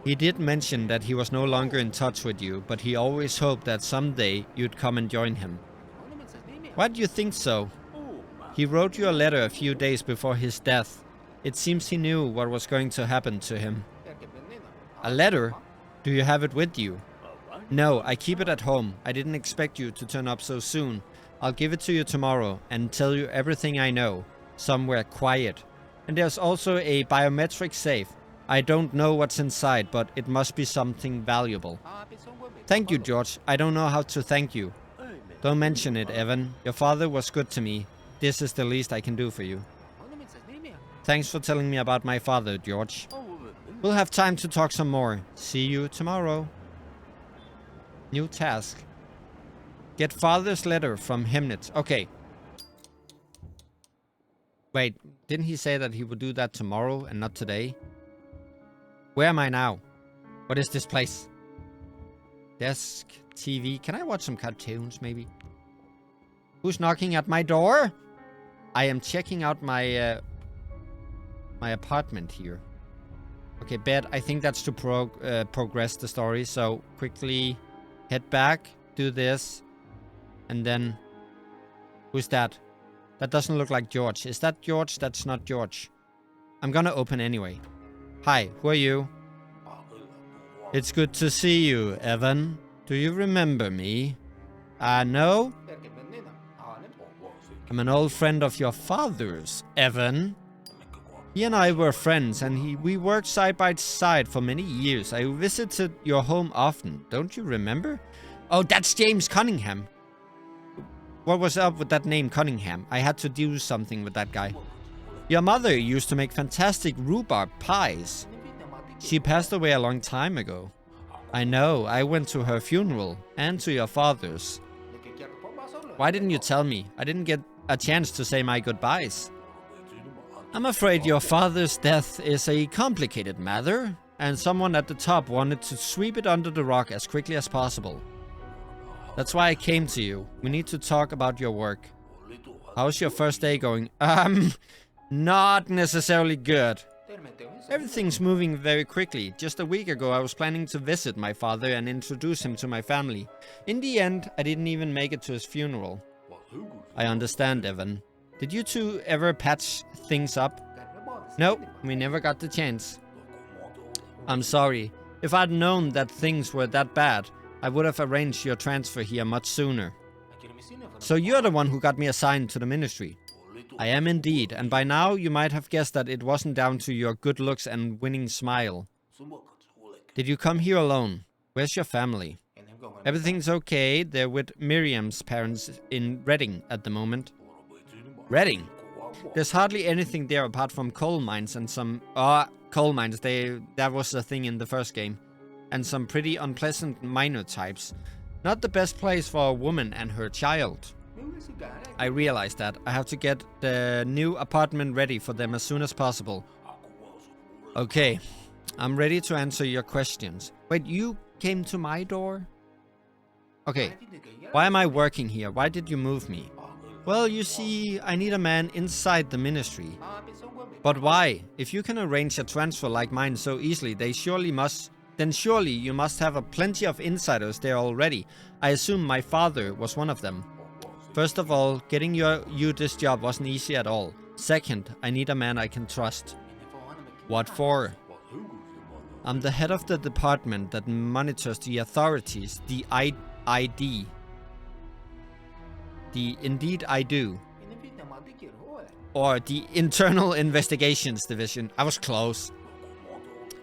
He did mention that he was no longer in touch with you, but he always hoped that someday you'd come and join him. Why do you think so? He wrote you a letter a few days before his death. It seems he knew what was going to happen to him. A letter? Do you have it with you? No, I keep it at home. I didn't expect you to turn up so soon. I'll give it to you tomorrow and tell you everything I know. Somewhere quiet. And there's also a biometric safe. I don't know what's inside, but it must be something valuable. Thank you, George. I don't know how to thank you. Don't mention it, Evan. Your father was good to me. This is the least I can do for you. Thanks for telling me about my father, George. We'll have time to talk some more. See you tomorrow. New task. Get father's letter from Hemnet. Okay. Wait, didn't he say that he would do that tomorrow and not today? Where am I now? What is this place? Desk, TV. Can I watch some cartoons, maybe? Who's knocking at my door? I am checking out my my apartment here. Okay, bed. I think that's to progress the story. So quickly head back, do this, and then who's that? That doesn't look like George. Is that George? That's not George. I'm gonna open anyway. Hi, who are you? It's good to see you, Evan. Do you remember me? No? I'm an old friend of your father's, Evan. He and I were friends, and we worked side by side for many years. I visited your home often. Don't you remember? Oh, that's James Cunningham. What was up with that name, Cunningham? I had to do something with that guy. Your mother used to make fantastic rhubarb pies. She passed away a long time ago. I know, I went to her funeral, and to your father's. Why didn't you tell me? I didn't get a chance to say my goodbyes. I'm afraid your father's death is a complicated matter, and someone at the top wanted to sweep it under the rug as quickly as possible. That's why I came to you. We need to talk about your work. How's your first day going? Not necessarily good. Everything's moving very quickly. Just a week ago, I was planning to visit my father and introduce him to my family. In the end, I didn't even make it to his funeral. I understand, Evan. Did you two ever patch things up? Nope, we never got the chance. I'm sorry. If I'd known that things were that bad, I would have arranged your transfer here much sooner. So you're the one who got me assigned to the ministry. I am indeed, and by now you might have guessed that it wasn't down to your good looks and winning smile. Did you come here alone? Where's your family? Everything's okay. They're with Miriam's parents in Reading at the moment. Reading? There's hardly anything there apart from coal mines and some... coal mines. That was the thing in the first game. And some pretty unpleasant minor types. Not the best place for a woman and her child. I realize that. I have to get the new apartment ready for them as soon as possible. Okay. I'm ready to answer your questions. Wait, you came to my door? Okay. Why am I working here? Why did you move me? Well, you see, I need a man inside the ministry. But why? If you can arrange a transfer like mine so easily, then surely you must have plenty of insiders there already. I assume my father was one of them. First of all, getting you this job wasn't easy at all. Second, I need a man I can trust. What for? I'm the head of the department that monitors the authorities, the ID. The Indeed I Do. Or the Internal Investigations Division. I was close.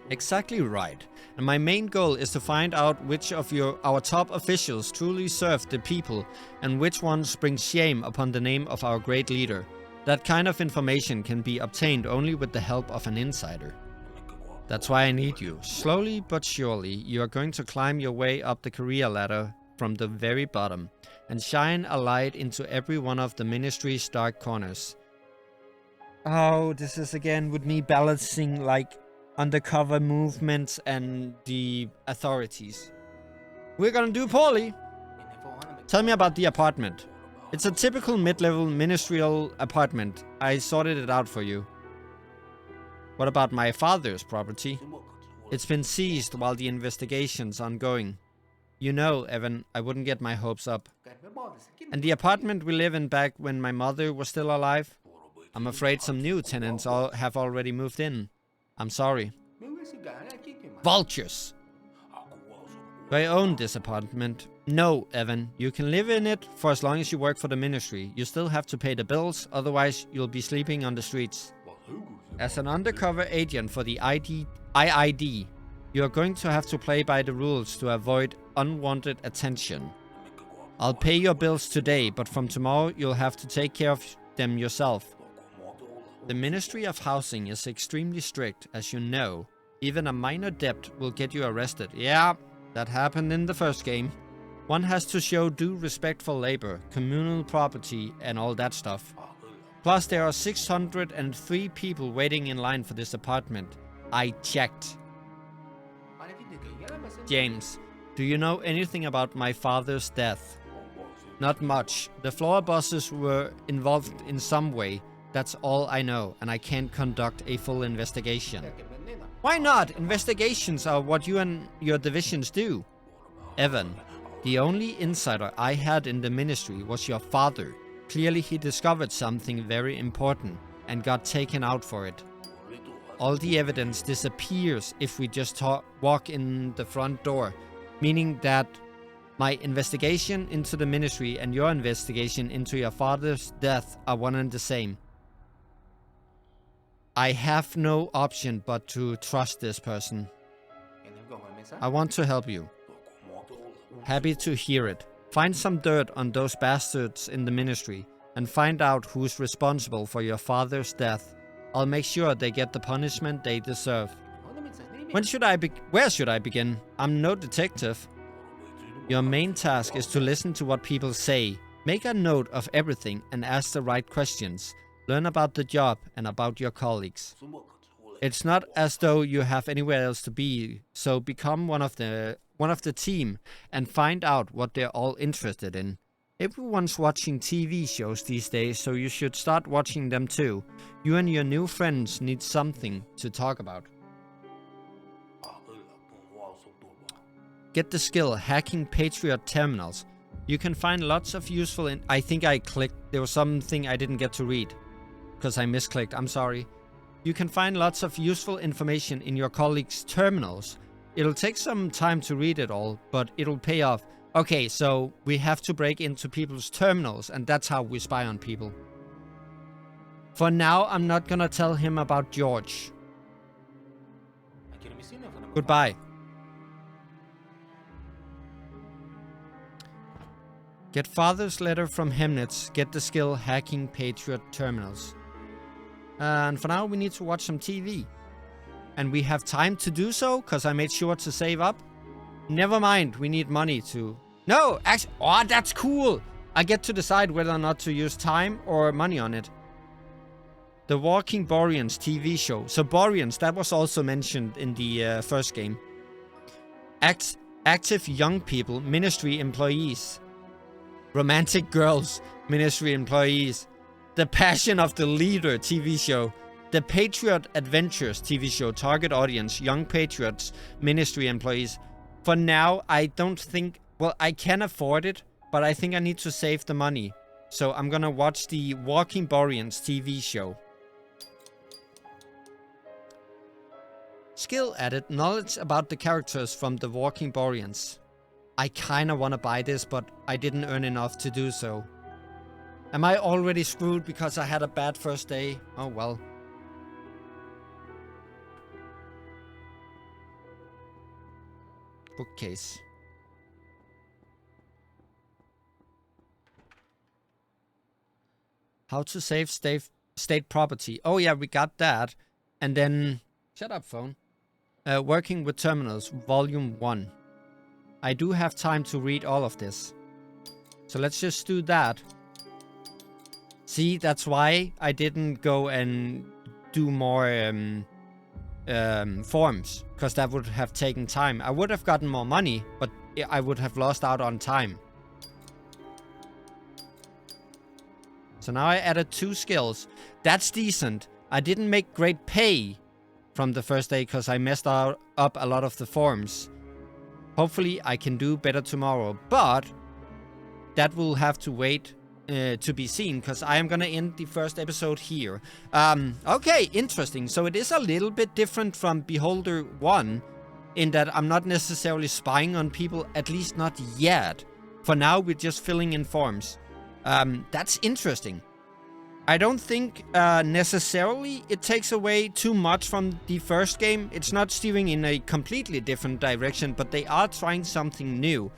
Exactly right. And my main goal is to find out which of our top officials truly serve the people and which ones bring shame upon the name of our great leader. That kind of information can be obtained only with the help of an insider. That's why I need you. Slowly but surely, you are going to climb your way up the career ladder from the very bottom and shine a light into every one of the ministry's dark corners. Oh, this is again with me balancing like undercover movements and the authorities. We're gonna do poorly. Tell me about the apartment. It's a typical mid-level ministerial apartment. I sorted it out for you. What about my father's property? It's been seized while the investigation's ongoing. You know, Evan, I wouldn't get my hopes up. And the apartment we live in back when my mother was still alive? I'm afraid some new tenants have already moved in. I'm sorry. Vultures! Do I own this apartment? No, Evan. You can live in it for as long as you work for the ministry. You still have to pay the bills, otherwise you'll be sleeping on the streets. As an undercover agent for the IID, you are going to have to play by the rules to avoid unwanted attention. I'll pay your bills today, but from tomorrow you'll have to take care of them yourself. The Ministry of Housing is extremely strict, as you know. Even a minor debt will get you arrested. Yeah, that happened in the first game. One has to show due respect for labor, communal property, and all that stuff. Plus, there are 603 people waiting in line for this apartment. I checked. James, do you know anything about my father's death? Not much. The floor bosses were involved in some way. That's all I know, and I can't conduct a full investigation. Why not? Investigations are what you and your divisions do. Evan, the only insider I had in the ministry was your father. Clearly he discovered something very important and got taken out for it. All the evidence disappears if we just walk in the front door, meaning that my investigation into the ministry and your investigation into your father's death are one and the same. I have no option but to trust this person. I want to help you. Happy to hear it. Find some dirt on those bastards in the ministry and find out who's responsible for your father's death. I'll make sure they get the punishment they deserve. Where should I begin? I'm no detective. Your main task is to listen to what people say. Make a note of everything and ask the right questions. Learn about the job and about your colleagues. It's not as though you have anywhere else to be, so become one of the team and find out what they're all interested in. Everyone's watching TV shows these days, so you should start watching them too. You and your new friends need something to talk about. Get the skill Hacking Patriot Terminals. You can find lots of useful I think I clicked. There was something I didn't get to read because I misclicked. I'm sorry. You can find lots of useful information in your colleagues' terminals. It'll take some time to read it all, but it'll pay off. Okay, so we have to break into people's terminals, and that's how we spy on people. For now, I'm not gonna tell him about George. Goodbye. Get father's letter from Hemnitz. Get the skill Hacking Patriot Terminals. And for now, we need to watch some TV. And we have time to do so, because I made sure to save up. Never mind, we need money to... No, actually... Oh, that's cool! I get to decide whether or not to use time or money on it. The Walking Boreans TV show. So Boreans, that was also mentioned in the first game. Active young people, ministry employees. Romantic girls, ministry employees. The Passion of the Leader TV show. The Patriot Adventures TV show. Target audience, young patriots, ministry employees. For now, I don't think... Well, I can afford it, but I think I need to save the money. So I'm gonna watch the Walking Boreans TV show. Skill added. Knowledge about the characters from the Walking Boreans. I kinda wanna buy this, but I didn't earn enough to do so. Am I already screwed because I had a bad first day? Oh well. Bookcase. How to save state property. Oh yeah, we got that. And then... Shut up, phone. Working with Terminals, Volume 1. I do have time to read all of this. So let's just do that. See, that's why I didn't go and do more forms. Because that would have taken time. I would have gotten more money, but I would have lost out on time. So now I added 2 skills. That's decent. I didn't make great pay from the first day because I messed up a lot of the forms. Hopefully I can do better tomorrow, but that will have to wait to be seen, because I am gonna end the first episode here. Okay, interesting. So it is a little bit different from Beholder 1 in that I'm not necessarily spying on people, at least not yet. For now, we're just filling in forms. That's interesting. I don't think necessarily it takes away too much from the first game. It's not steering in a completely different direction, but they are trying something new.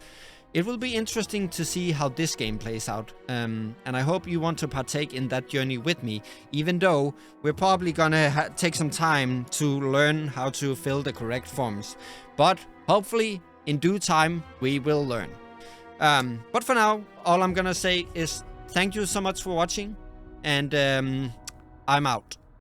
It will be interesting to see how this game plays out, and I hope you want to partake in that journey with me, even though we're probably gonna take some time to learn how to fill the correct forms. But hopefully, in due time, we will learn. But for now, all I'm gonna say is thank you so much for watching, and I'm out.